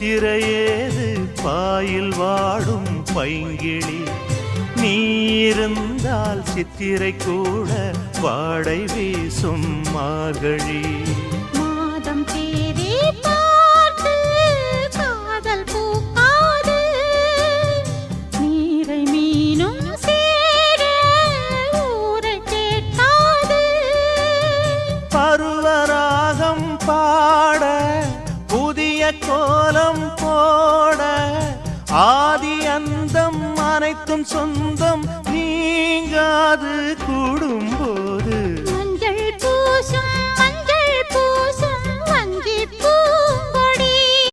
சித்திரையேது boil வாடும் பைங்கிளி நீ இருந்தால் சித்திரை கூட வாடை வீசும் மார்கழி மாதம் தேதி பார்த்து காதல் பூக்காது நீரை மீனும் சேர ஊரை கேட்காது பருவராகம் பாட புதிய கோலம் போட ஆதி அந்தம் அனைத்தும் சொந்தம் நீங்காது கூடும்போது மஞ்சள் பூசும்